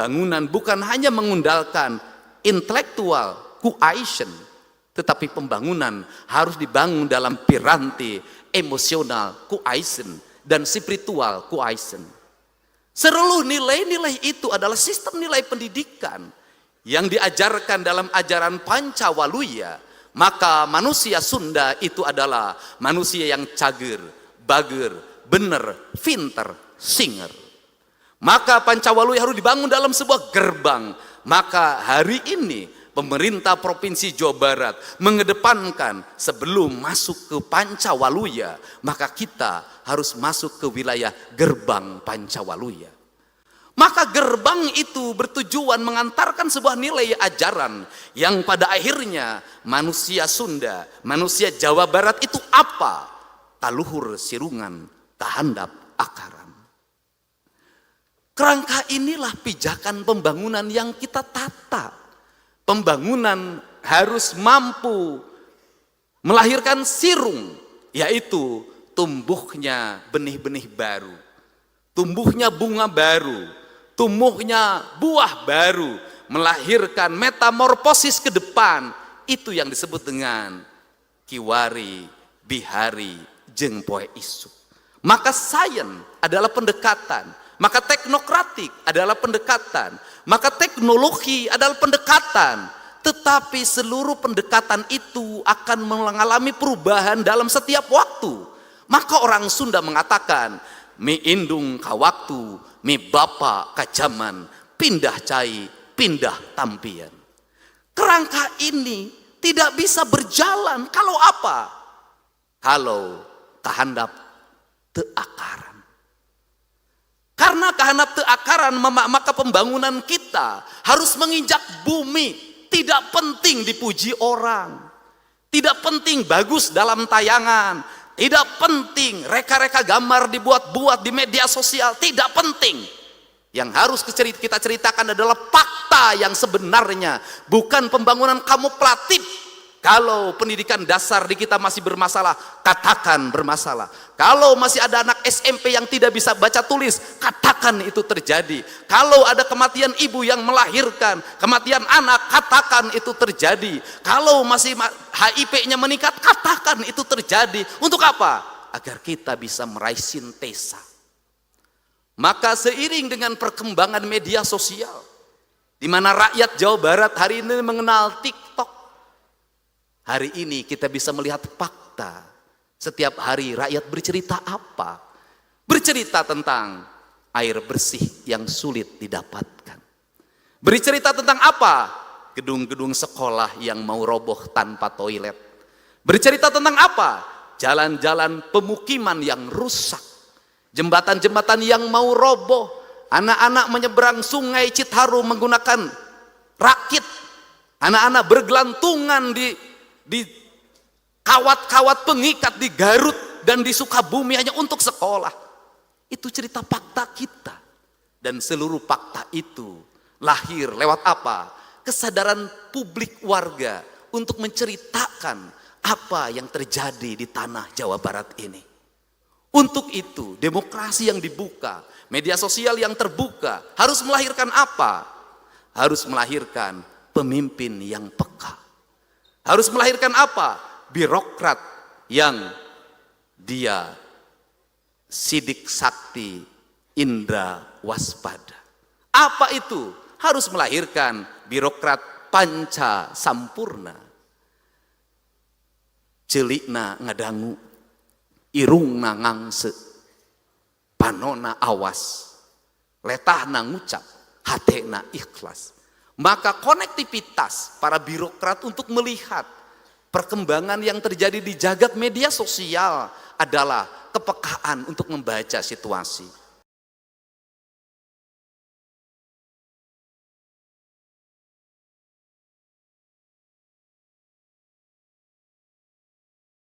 Bangunan bukan hanya mengundalkan intelektual cohesion, tetapi pembangunan harus dibangun dalam piranti emosional cohesion dan spiritual cohesion. Seluruh nilai-nilai itu adalah sistem nilai pendidikan yang diajarkan dalam ajaran Pancawaluya. Maka manusia Sunda itu adalah manusia yang cager, bager, bener, pinter, singer. Maka Pancawaluya harus dibangun dalam sebuah gerbang. Maka hari ini pemerintah Provinsi Jawa Barat mengedepankan sebelum masuk ke Pancawaluya, maka kita harus masuk ke wilayah gerbang Pancawaluya. Maka gerbang itu bertujuan mengantarkan sebuah nilai ajaran yang pada akhirnya manusia Sunda, manusia Jawa Barat itu apa? Taluhur sirungan, tahandap akaran. Kerangka inilah pijakan pembangunan yang kita tata. Pembangunan harus mampu melahirkan sirung, yaitu tumbuhnya benih-benih baru, tumbuhnya bunga baru, tumbuhnya buah baru, melahirkan metamorfosis ke depan. Itu yang disebut dengan kiwari, bihari, jeung poe isu. Maka sains adalah pendekatan, maka teknokratik adalah pendekatan, maka teknologi adalah pendekatan. Tetapi seluruh pendekatan itu akan mengalami perubahan dalam setiap waktu. Maka orang Sunda mengatakan, mi indung ka waktu, mi bapa ka zaman, pindah cai, pindah tampian. Kerangka ini tidak bisa berjalan kalau apa? Kalau kahandap teu akaran. Karena kahandap teu akaran, maka pembangunan kita harus menginjak bumi. Tidak penting dipuji orang, tidak penting bagus dalam tayangan, tidak penting reka-reka gambar dibuat-buat di media sosial, tidak penting. Yang harus kita ceritakan adalah fakta yang sebenarnya, bukan pembangunan kamuflatif. Kalau pendidikan dasar di kita masih bermasalah, katakan bermasalah. Kalau masih ada anak SMP yang tidak bisa baca tulis, katakan itu terjadi. Kalau ada kematian ibu yang melahirkan, kematian anak, katakan itu terjadi. Kalau masih HIV-nya meningkat, katakan itu terjadi. Untuk apa? Agar kita bisa meraih sintesa. Maka seiring dengan perkembangan media sosial, di mana rakyat Jawa Barat hari ini mengenal TikTok, hari ini kita bisa melihat fakta. Setiap hari rakyat bercerita apa? Bercerita tentang air bersih yang sulit didapatkan. Bercerita tentang apa? Gedung-gedung sekolah yang mau roboh tanpa toilet. Bercerita tentang apa? Jalan-jalan pemukiman yang rusak. Jembatan-jembatan yang mau roboh. Anak-anak menyeberang sungai Citarum menggunakan rakit. Anak-anak bergelantungan di kawat-kawat pengikat di Garut dan di Sukabumi hanya untuk sekolah. Itu cerita fakta kita. Dan seluruh fakta itu lahir lewat apa? Kesadaran publik warga untuk menceritakan apa yang terjadi di tanah Jawa Barat ini. Untuk itu, demokrasi yang dibuka, media sosial yang terbuka, harus melahirkan apa? Harus melahirkan pemimpin yang peka. Harus melahirkan apa? Birokrat yang dia sidik sakti, indra waspada. Apa itu? Harus melahirkan birokrat panca sampurna. Celikna ngadangu, irungna ngangse, panona awas, letahna ngucap, hatena ikhlas. Maka konektivitas para birokrat untuk melihat perkembangan yang terjadi di jagat media sosial adalah kepekaan untuk membaca situasi.